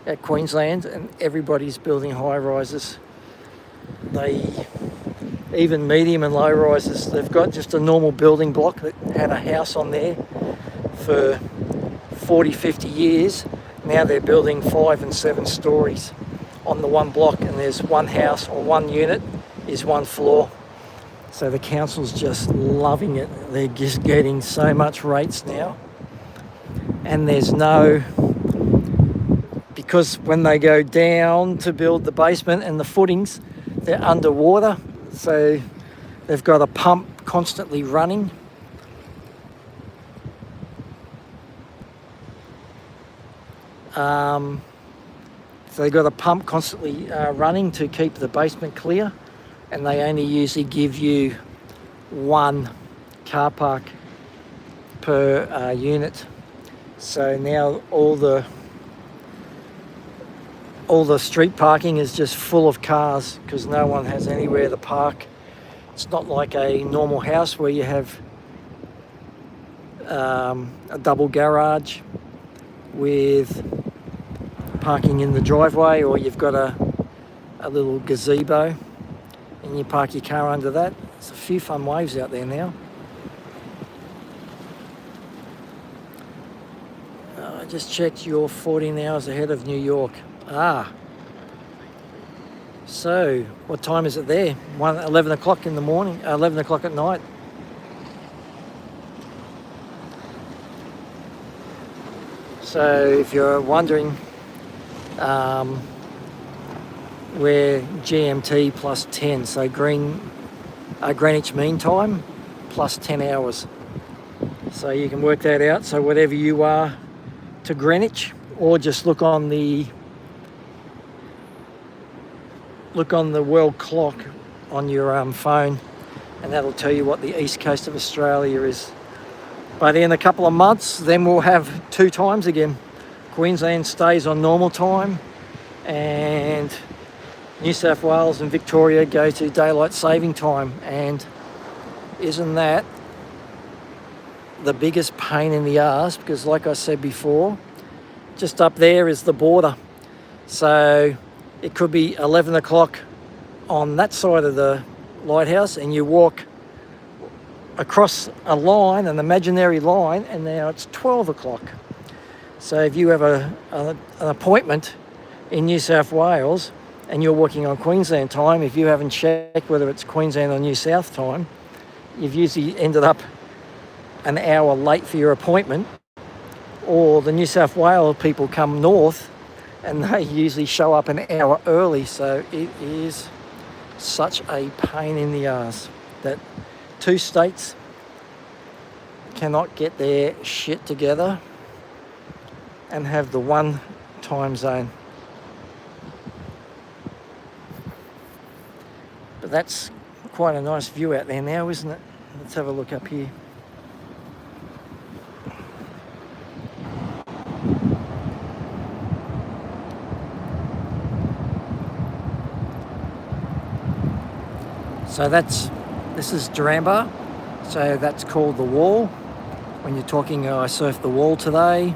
at Queensland and everybody's building high-rises. Even medium and low-rises, they've got just a normal building block that had a house on there for 40, 50 years. Now they're building 5 and 7 stories on the one block, and there's one house or one unit is 1 floor. So the council's just loving it. They're just getting so much rates now. And there's no, because when they go down to build the basement and the footings, they're underwater. So they've got a pump constantly running. So they've got a pump constantly running to keep the basement clear, and they only usually give you 1 car park per unit. So now all the street parking is just full of cars because no one has anywhere to park. It's not like a normal house where you have a double garage with parking in the driveway, or you've got a little gazebo and you park your car under that. There's a few fun waves out there now. I just checked, you're 14 hours ahead of New York. So what time is it there? 11 o'clock in the morning, 11 o'clock at night. So if you're wondering, we're GMT plus 10, so Greenwich Mean Time plus 10 hours. So you can work that out. So whatever you are to Greenwich, or just look on the world clock on your phone, and that'll tell you what the east coast of Australia is. But in a couple of months, then we'll have 2 times again. Queensland stays on normal time, and New South Wales and Victoria go to daylight saving time. And isn't that the biggest pain in the arse? Because like I said before, just up there is the border. So it could be 11 o'clock on that side of the lighthouse, and you walk across a line, an imaginary line, and now it's 12 o'clock. So if you have an appointment in New South Wales and you're working on Queensland time, if you haven't checked whether it's Queensland or New South time, you've usually ended up an hour late for your appointment. Or the New South Wales people come north and they usually show up an hour early. So it is such a pain in the arse that 2 states cannot get their shit together and have the one time zone. But that's quite a nice view out there now, isn't it? Let's have a look up here. So this is Duranbah. So that's called the wall. When you're talking, I surfed the wall today.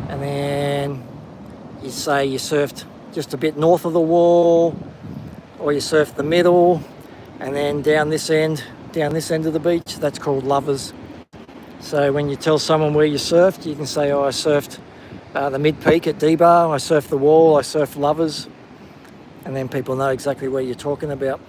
And then you say you surfed just a bit north of the wall, or you surfed the middle, and then down this end, down this end of the beach, that's called lovers. So when you tell someone where you surfed, you can say, oh, I surfed the mid-peak at Dbar, I surfed the wall, I surfed lovers, and then people know exactly where you're talking about.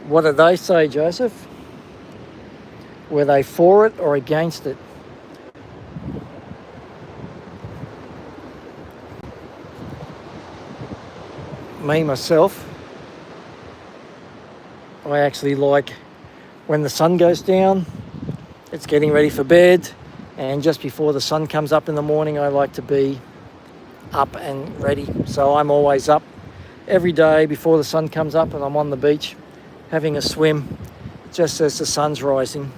What did they say, Joseph? Were they for it or against it? Me, myself, I actually like when the sun goes down, it's getting ready for bed, and just before the sun comes up in the morning, I like to be up and ready. So I'm always up every day before the sun comes up, and I'm on the beach having a swim just as the sun's rising.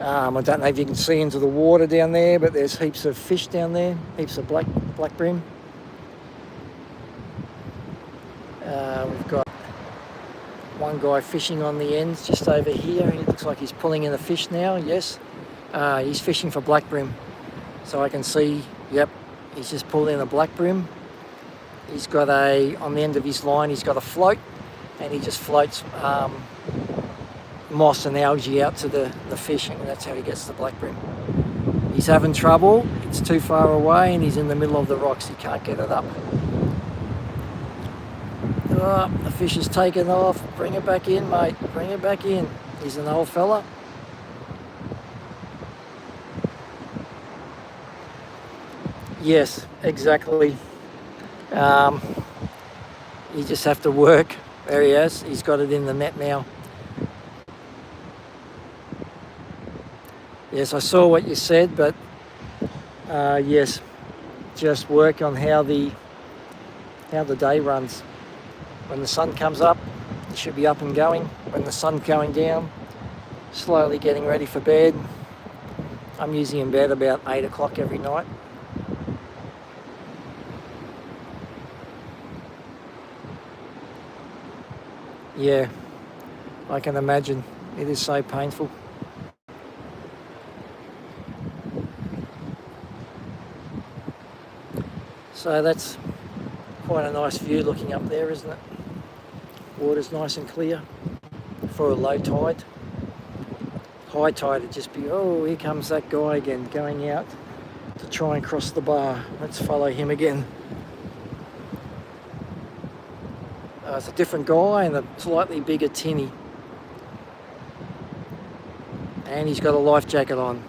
I don't know if you can see into the water down there, but there's heaps of fish down there, heaps of black brim. We've got one guy fishing on the ends just over here. He looks like he's pulling in a fish now, yes. He's fishing for black brim. So I can see, yep, he's just pulled in a black brim. He's got on the end of his line, he's got a float, and he just floats moss and algae out to the fish, and that's how he gets the black brim. He's having trouble, it's too far away, and he's in the middle of the rocks, he can't get it up. Oh, the fish is taken off. Bring it back in, mate, bring it back in. He's an old fella. Yes, exactly. You just have to work. There he is, he's got it in the net now. Yes, I saw what you said, but yes, just work on how the day runs. When the sun comes up, you should be up and going. When the sun's going down, slowly getting ready for bed. I'm usually in bed about 8 o'clock every night. Yeah, I can imagine. It is so painful. So that's quite a nice view looking up there, isn't it? Water's nice and clear for a low tide. High tide would just be, oh, here comes that guy again, going out to try and cross the bar. Let's follow him again. It's a different guy and a slightly bigger tinny. And he's got a life jacket on.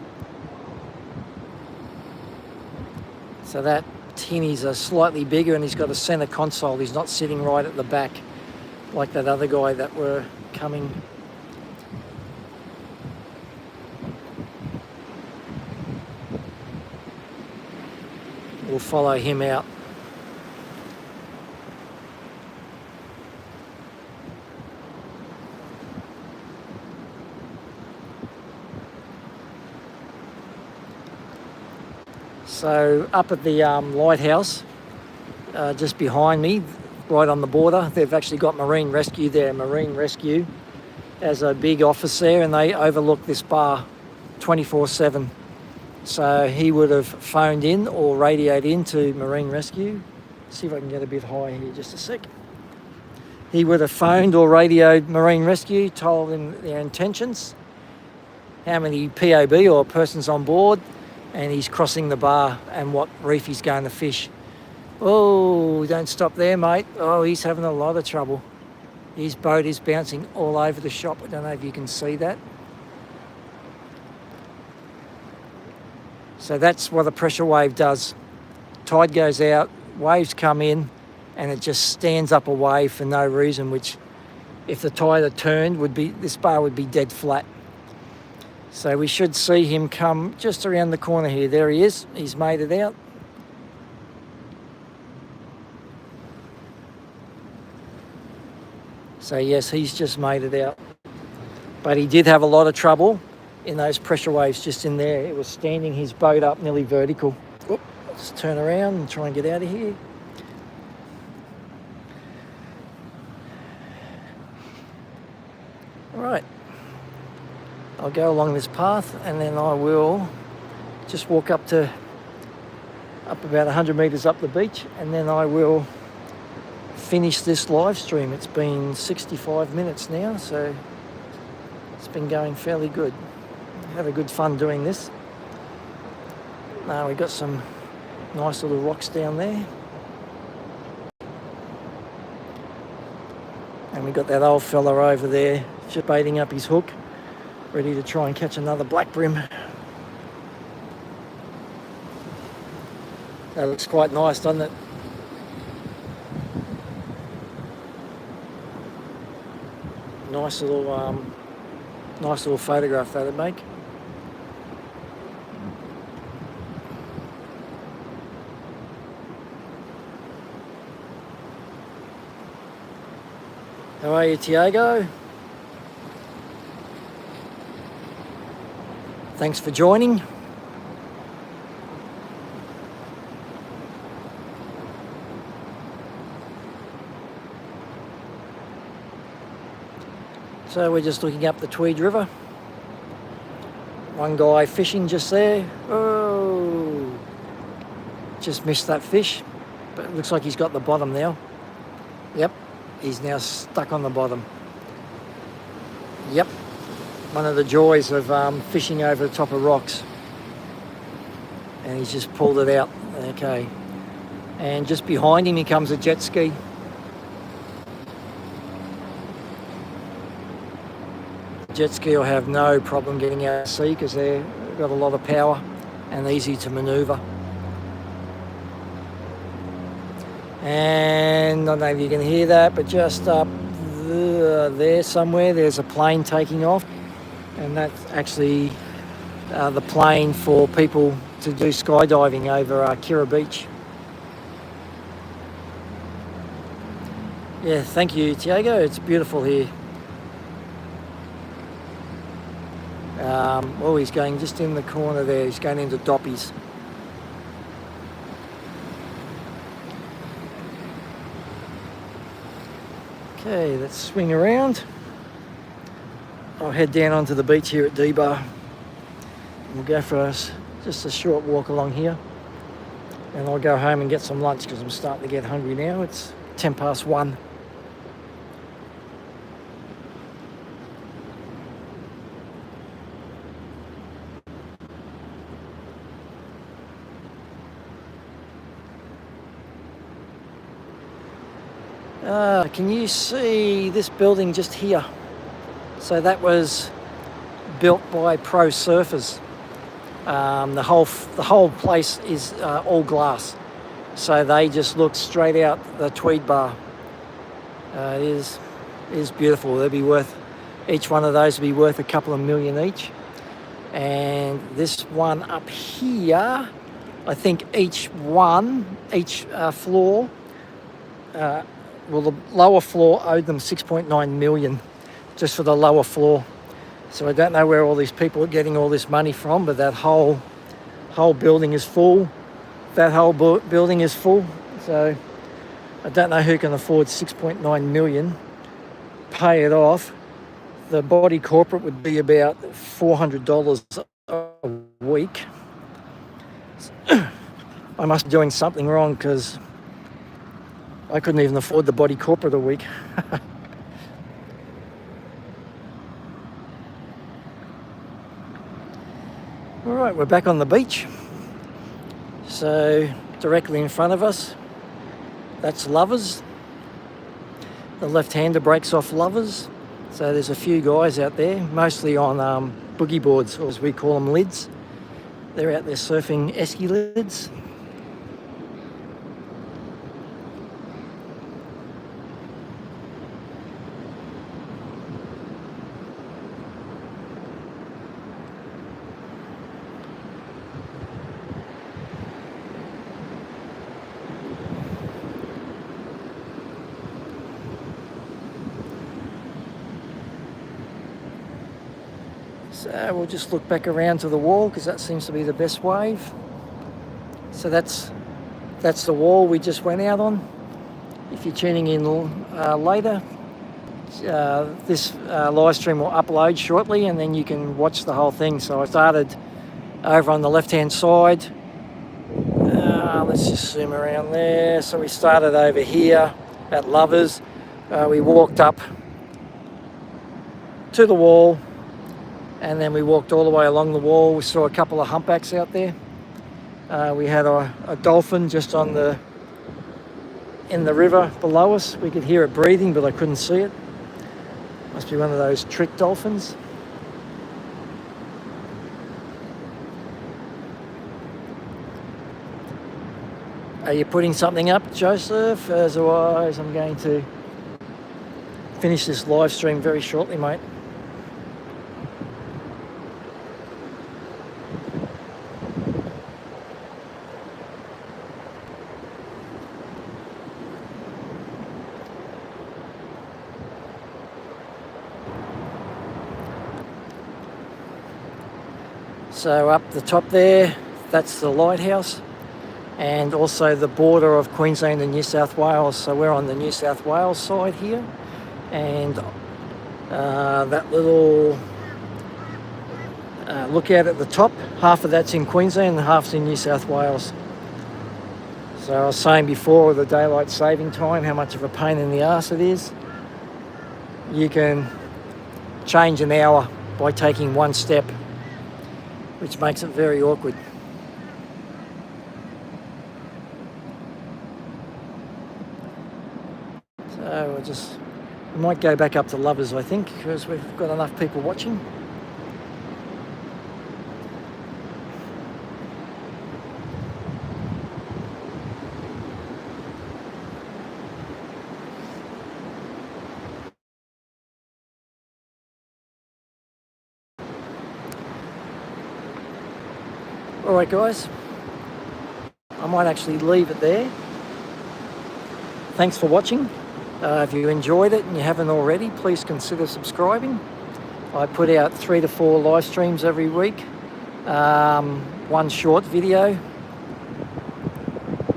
So that tinnies are slightly bigger, and he's got a centre console. He's not sitting right at the back like that other guy that were coming. We'll follow him out. So up at the lighthouse, just behind me, right on the border, they've actually got Marine Rescue there. Marine Rescue has a big office there, and they overlook this bar 24/7. So he would have phoned in or radioed in to Marine Rescue. See if I can get a bit high here, just a sec. He would have phoned or radioed Marine Rescue, told them their intentions, how many POB or persons on board, and he's crossing the bar and what reef he's going to fish. Oh, don't stop there, mate. Oh, he's having a lot of trouble. His boat is bouncing all over the shop. I don't know if you can see that. So that's what a pressure wave does. Tide goes out, waves come in, and it just stands up a wave for no reason, which if the tide had turned, this bar would be dead flat. So we should see him come just around the corner here. There he is. He's made it out. So yes, he's just made it out. But he did have a lot of trouble in those pressure waves just in there. It was standing his boat up nearly vertical. Oop, let's turn around and try and get out of here. All right. I'll go along this path and then I will just walk up about 100 metres up the beach, and then I will finish this live stream. It's been 65 minutes now, so it's been going fairly good. Had a good fun doing this. Now we've got some nice little rocks down there. And we got that old fella over there just baiting up his hook, ready to try and catch another black brim. That looks quite nice, doesn't it? Nice little photograph that'd make. How are you, Tiago? Thanks for joining. So we're just looking up the Tweed River. One guy fishing just there. Oh, just missed that fish, but it looks like he's got the bottom now. Yep, he's now stuck on the bottom. Yep, one of the joys of fishing over the top of rocks. And he's just pulled it out. Okay, and just behind him, comes a jet ski. Jet ski will have no problem getting out to sea because they've got a lot of power and easy to manoeuvre. And I don't know if you can hear that, but just up there somewhere there's a plane taking off, and that's actually the plane for people to do skydiving over Kira Beach. Yeah, thank you, Tiago. It's beautiful here. Oh, he's going just in the corner there. He's going into Doppies. Okay, let's swing around. I'll head down onto the beach here at Dbar. We'll go for just a short walk along here. And I'll go home and get some lunch because I'm starting to get hungry now. It's 1:10. Can you see this building just here? So that was built by pro surfers. The whole place is all glass, so they just look straight out the Tweed Bar. It is beautiful. They'll be worth, each one of those will be worth a couple of million each. And this one up here, I think each floor. Well, the lower floor owed them 6.9 million just for the lower floor. So I don't know where all these people are getting all this money from, but that whole building is full. That whole building is full. So I don't know who can afford 6.9 million, pay it off. The body corporate would be about $400 a week. I must be doing something wrong because I couldn't even afford the body corporate a week. All right, we're back on the beach. So directly in front of us, that's Lovers. The left-hander breaks off Lovers. So there's a few guys out there, mostly on boogie boards, or as we call them, lids. They're out there surfing esky lids. So we'll just look back around to the wall because that seems to be the best wave. So that's the wall we just went out on. If you're tuning in later, this live stream will upload shortly, and then you can watch the whole thing. So I started over on the left hand side. Let's just zoom around there. So we started over here at Lovers. We walked up to the wall, and then we walked all the way along the wall. We saw a couple of humpbacks out there. We had a dolphin just in the river below us. We could hear it breathing, but I couldn't see it. Must be one of those trick dolphins. Are you putting something up, Joseph? Otherwise, I'm going to finish this live stream very shortly, mate. So up the top there, that's the lighthouse, and also the border of Queensland and New South Wales. So we're on the New South Wales side here, and that little lookout at the top, half of that's in Queensland and half's in New South Wales. So I was saying before, the daylight saving time, how much of a pain in the arse it is. You can change an hour by taking one step, which makes it very awkward. So we might go back up to Lovers, I think, because we've got enough people watching. Alright guys, I might actually leave it there. Thanks for watching. If you enjoyed it and you haven't already, please consider subscribing. I put out 3 to 4 live streams every week. One short video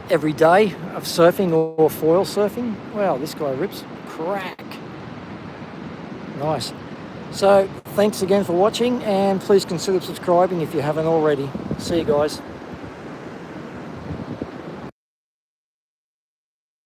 every day of surfing or foil surfing. Wow, this guy rips crack. Nice. So thanks again for watching, and please consider subscribing if you haven't already. See you guys.